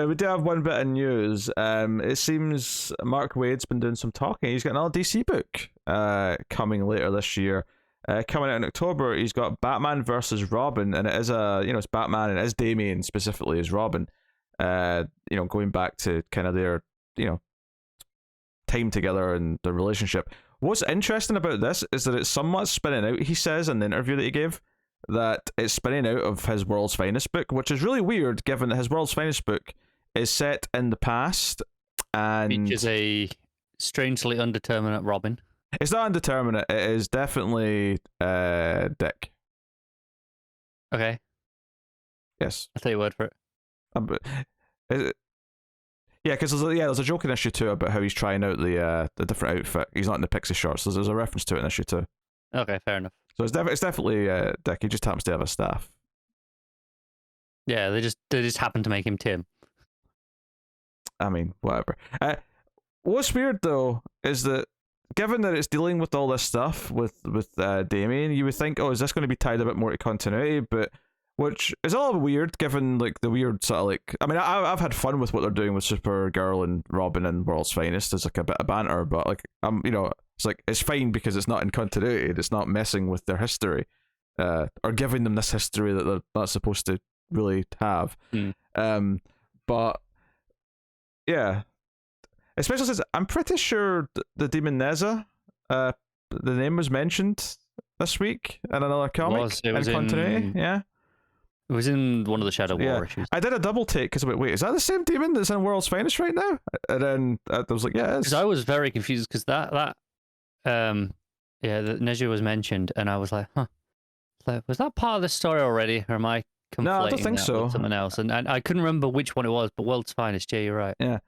we do have one bit of news. It seems Mark Waid's been doing some talking. He's got another DC book coming later this year. Coming out in October, he's got Batman versus Robin, and it is it's Batman and it is Damian specifically as Robin. Going back to kind of their, time together and the relationship. What's interesting about this is that it's somewhat spinning out, he says in the interview that he gave, that it's spinning out of his World's Finest book, which is really weird given that his World's Finest book is set in the past and features a strangely undeterminate Robin. It's not indeterminate, it is definitely Dick. Okay. Yes. I'll take your word for it. Is it? Yeah, because there's a joke in issue 2 about how he's trying out the different outfit. He's not in the pixie shorts. There's a reference to it in issue 2. Okay, fair enough. So it's definitely Dick. He just happens to have a staff. Yeah, they just happen to make him Tim. I mean, whatever. What's weird though is that given that it's dealing with all this stuff with Damian, you would think, oh, is this going to be tied a bit more to continuity? But which is a little weird given like the weird sort of like. I mean, I've had fun with what they're doing with Supergirl and Robin and World's Finest. There's like a bit of banter, but like it's like it's fine because it's not in continuity. It's not messing with their history, or giving them this history that they're not supposed to really have. But yeah, especially since I'm pretty sure the Demon Neza, the name was mentioned this week in another comic. It was in continuity. Yeah. It was in one of the Shadow War issues. I did a double take because I went, wait, is that the same demon that's in World's Finest right now? And then I was like, yeah, it is. Because I was very confused because the Nezu was mentioned, and I was like, huh, like, was that part of the story already, or am I conflating No, I don't think so. with something else? And I couldn't remember which one it was, but World's Finest, yeah, you're right. Yeah.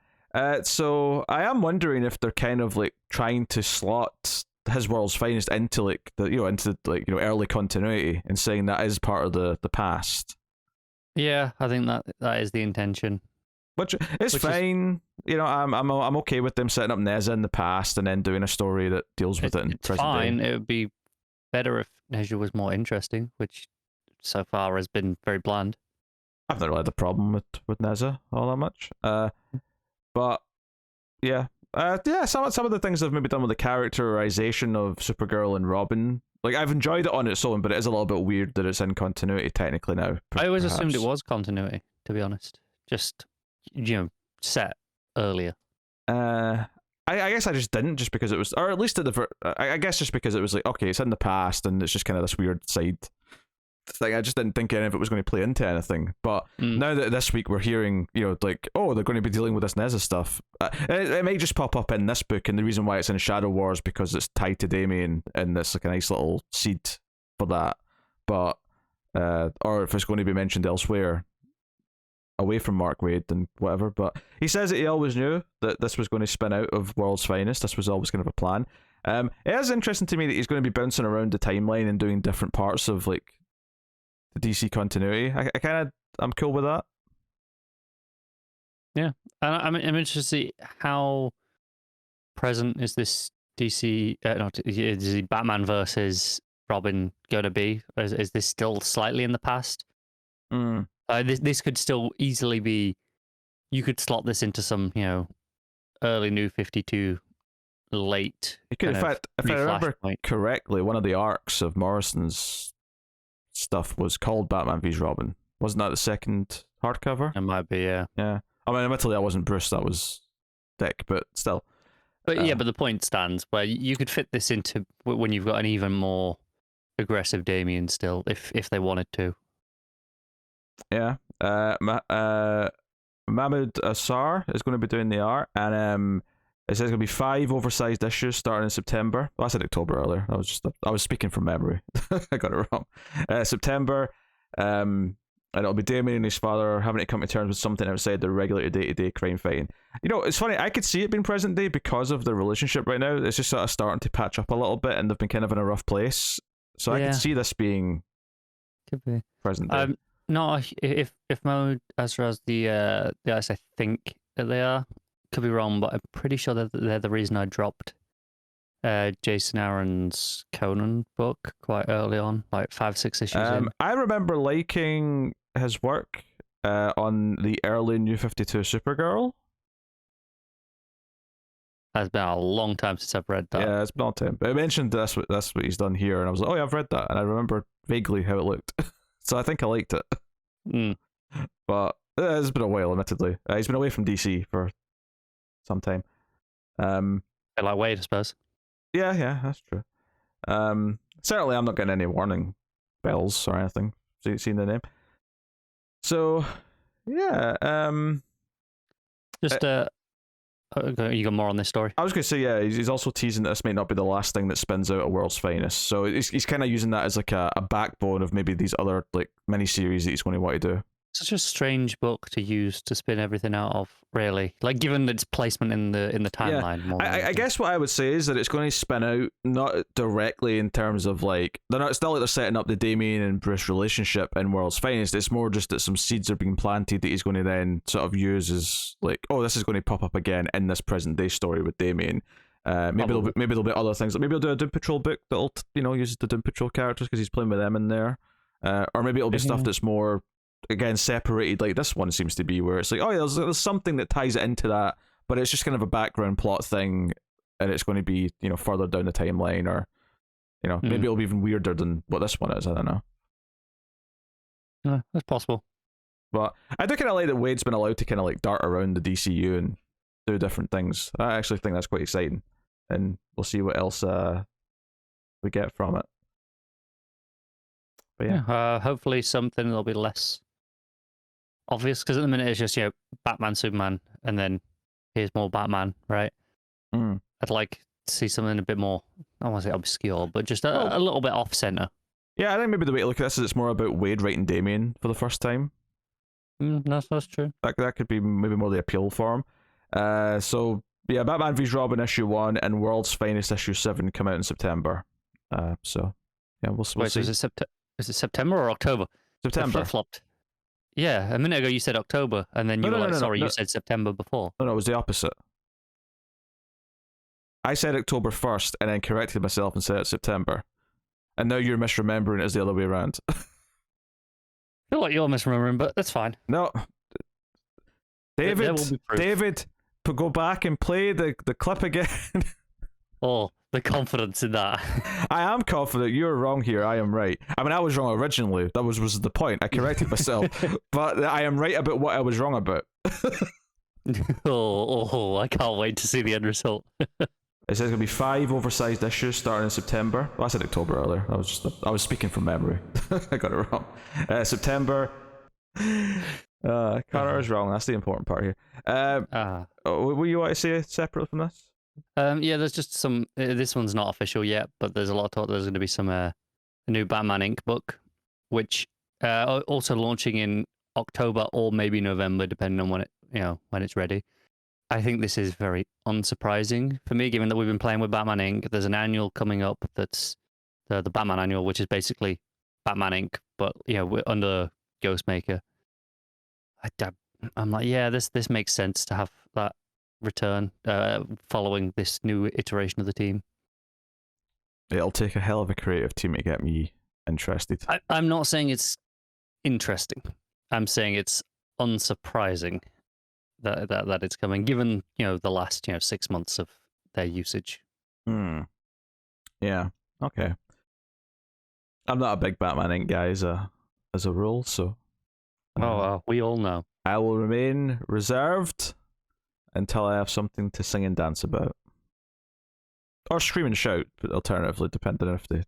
So I am wondering if they're kind of like trying to slot his World's Finest into like early continuity and saying that is part of the past. Yeah, I think that is the intention. Which is fine. I'm okay with them setting up Neza in the past and then doing a story that deals with it in present fine. day. It would be better if Nezu was more interesting, which so far has been very bland. I've not really had a problem with Neza all that much. But yeah. Some of the things they've maybe done with the characterization of Supergirl and Robin, like I've enjoyed it on its own, but it is a little bit weird that it's in continuity technically now. I always assumed it was continuity, to be honest. Just set earlier. I guess I just didn't, just because it was, or at least I guess just because it was like, okay, it's in the past and it's just kind of this weird side thing. I just didn't think any of it was going to play into anything. But now that this week we're hearing, like, oh, they're going to be dealing with this Neza stuff. It might just pop up in this book, and the reason why it's in Shadow Wars because it's tied to Damian, and it's like a nice little seed for that. But or if it's going to be mentioned elsewhere, away from Mark Waid and whatever. But he says that he always knew that this was going to spin out of World's Finest. This was always kind of a plan. It is interesting to me that he's going to be bouncing around the timeline and doing different parts of like the DC continuity. I'm cool with that. Yeah, and I'm interested to see how present is this DC, is the Batman versus Robin going to be? Is this still slightly in the past? This could still easily be. You could slot this into some, early New 52, late. You could, in fact, if I remember correctly, one of the arcs of Morrison's stuff was called Batman vs Robin. Wasn't that the second hardcover? It might be, yeah. Yeah. I mean, admittedly, that wasn't Bruce, that was Dick, but still. But but the point stands where you could fit this into when you've got an even more aggressive Damian still, if they wanted to. Yeah. Mahmoud Assar is going to be doing the art, and it says going to be 5 oversized issues starting in September. Well, I said October earlier. I was speaking from memory. I got it wrong. September. And it'll be Damian and his father having to come to terms with something outside their regular day-to-day crime fighting. It's funny, I could see it being present day because of the relationship right now. It's just sort of starting to patch up a little bit, and they've been kind of in a rough place. So I could see this being present day. No, if Mahmoud Asra has the ice, I think that they are. Could be wrong, but I'm pretty sure that they're the reason I dropped Jason Aaron's Conan book quite early on, like 5-6 issues in. I remember liking his work on the early New 52 Supergirl. It's been a long time since I've read that. Yeah, it's been a long time. But I mentioned that's what he's done here, and I was like, oh yeah, I've read that, and I remember vaguely how it looked. So I think I liked it. Mm. But it's been a while, admittedly. He's been away from DC for some time. Like Wade, I suppose. Yeah, that's true. Certainly I'm not getting any warning bells or anything. Seeing the name. So, yeah. Just you got more on this story? I was going to say, yeah, he's also teasing that this might not be the last thing that spins out a World's Finest. So he's kind of using that as like a backbone of maybe these other like miniseries that he's going to want to do. Such a strange book to use to spin everything out of, really. Like, given its placement in the timeline. Yeah. I guess what I would say is that it's going to spin out not directly in terms of like it's not like they're setting up the Damien and Bruce relationship in World's Finest. It's more just that some seeds are being planted that he's going to then sort of use as like, oh, this is going to pop up again in this present day story with Damien. Maybe there'll be other things. Like maybe he'll do a Doom Patrol book that'll use the Doom Patrol characters because he's playing with them in there. Or maybe it'll be stuff that's more, again, separated, like this one seems to be, where it's like, oh yeah, there's something that ties it into that, but it's just kind of a background plot thing, and it's going to be further down the timeline, or maybe it'll be even weirder than what this one is. I don't know. Yeah, that's possible. But I do kind of like that Wade's been allowed to kind of like dart around the DCU and do different things. I actually think that's quite exciting, and we'll see what else we get from it. But yeah, hopefully something that'll be less obvious, because at the minute it's just Batman, Superman, and then here's more Batman, right? I'd like to see something a bit more, I don't want to say obscure, but just a little bit off center. Yeah, I think maybe the way to look at this is it's more about Wade writing Damien for the first time. That's true. That could be maybe more the appeal for him. So yeah, Batman vs Robin issue 1 and World's Finest issue 7 come out in September. So yeah, we'll see. So is it September or October? September. Flip-flopped. Yeah, a minute ago you said October, and then you were like, sorry, you said September before. No, it was the opposite. I said October 1st, and then corrected myself and said it's September. And now you're misremembering it as the other way around. I feel like you're misremembering, but that's fine. No. David, go back and play the clip again. Oh, the confidence in that. I am confident. You're wrong here. I am right. I mean, I was wrong originally. That was the point. I corrected myself. But I am right about what I was wrong about. I can't wait to see the end result. It says going to be 5 oversized issues starting in September. Well, I said October earlier. I was speaking from memory. I got it wrong. September. Connor is wrong. That's the important part here. What you want to say separately from this? Yeah, there's just some. This one's not official yet, but there's a lot of talk. There's going to be some a new Batman Inc. book, which also launching in October or maybe November, depending on when it's ready. I think this is very unsurprising for me, given that we've been playing with Batman Inc. There's an annual coming up that's the Batman annual, which is basically Batman Inc. But we're under Ghostmaker. I'm like, yeah, this makes sense to have that return following this new iteration of the team. It'll take a hell of a creative team to get me interested. I'm not saying it's interesting. I'm saying it's unsurprising that it's coming, given the last 6 months of their usage. Yeah. Okay. I'm not a big Batman Inc. guy as a rule, so. We all know. I will remain reserved until I have something to sing and dance about, or scream and shout. But alternatively, depending if they.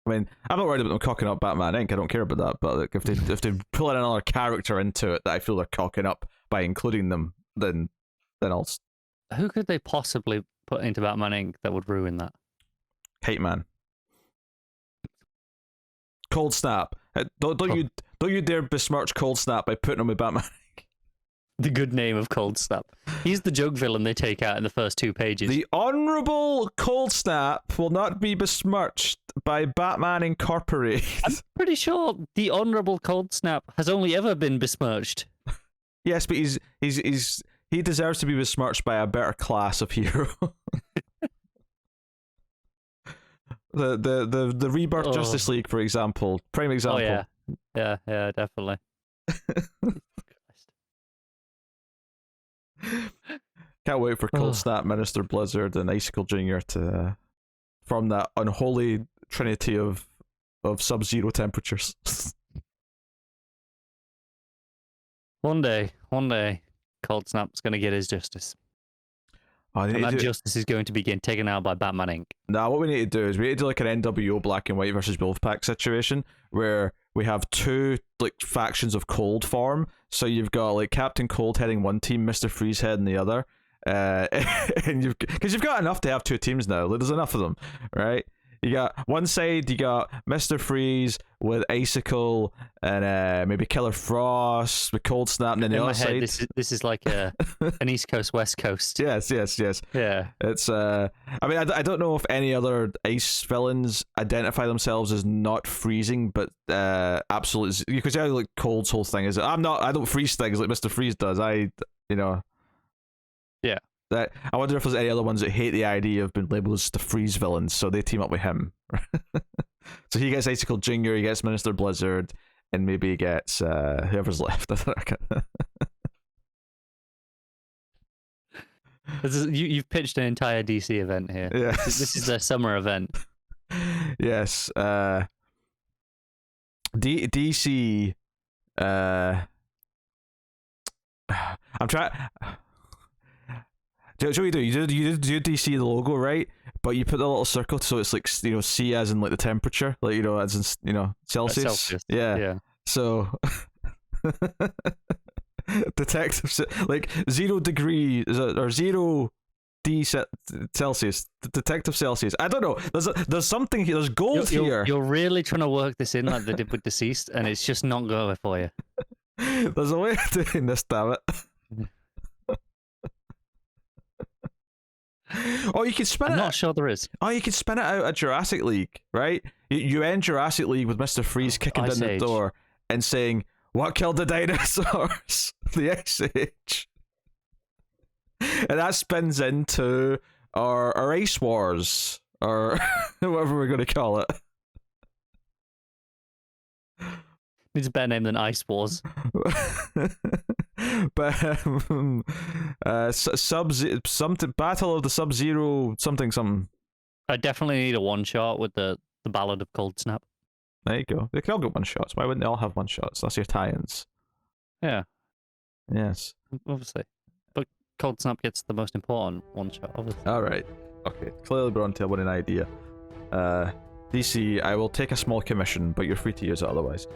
I mean, I'm not worried about them cocking up Batman Inc. I don't care about that. But like, if they pull in another character into it that I feel they're cocking up by including them, then I'll. Who could they possibly put into Batman Inc. that would ruin that? Kite Man. Cold Snap. Don't you dare besmirch Cold Snap by putting him with Batman. The good name of Cold Snap. He's the joke villain they take out in the first 2 pages. The Honourable Cold Snap will not be besmirched by Batman Incorporated. I'm pretty sure the Honourable Cold Snap has only ever been besmirched. Yes, but he deserves to be besmirched by a better class of hero. The Rebirth Justice League, for example, prime example. Oh yeah, definitely. Can't wait for Cold Snap, Minister Blizzard, and Icicle Junior to form that unholy trinity of sub-zero temperatures. One day, Cold Snap's going to get his justice. And that justice is going to be getting taken out by Batman Inc. Nah, what we need to do is we need to do like an NWO Black and White versus Wolfpack situation where we have two like factions of Cold form. So you've got like Captain Cold heading one team, Mr. Freeze heading the other. And you've got enough to have two teams now. Like, there's enough of them, right? You got one side, you got Mr. Freeze with Icicle and maybe Killer Frost with Cold Snap, and then the other side. This is like an East Coast, West Coast. Yes. Yeah. It's I mean, I don't know if any other Ice villains identify themselves as not freezing, but absolutely, you could say like Cold's whole thing is I don't freeze things like Mr. Freeze does. Yeah. That I wonder if there's any other ones that hate the idea of being labeled as the Freeze villains, so they team up with him. So he gets Icicle Junior, he gets Minister Blizzard, and maybe he gets whoever's left. You've pitched an entire DC event here. Yes. This is their summer event. Yes. DC. I'm trying. Do you know what you do? You do DC the logo, right? But you put the little circle so it's like, C as in like the temperature, like as in Celsius. Yeah. So detective like 0 degree or 0 Celsius, detective Celsius. I don't know. There's something here. There's gold here. You're really trying to work this in like they did with Deceased, and it's just not going for you. There's a way of doing this, damn it. Oh, you can spin I'm it. not sure there is. Oh, you can spin it out at Jurassic League, right? You end Jurassic League with Mr. Freeze kicking down the door and saying, "What killed the dinosaurs?" The Ice Age. And that spins into our Ice Wars, or whatever we're going to call it. It's a better name than Ice Wars. But something Battle of the Sub-Zero something. I definitely need a one shot with the Ballad of Cold Snap. There you go. They can all get one shots. Why wouldn't they all have one shots? That's your tie-ins. Yeah. Yes. Obviously. But Cold Snap gets the most important one shot, obviously. Alright. Okay. Clearly we're on to a winning idea. DC, I will take a small commission, but you're free to use it otherwise.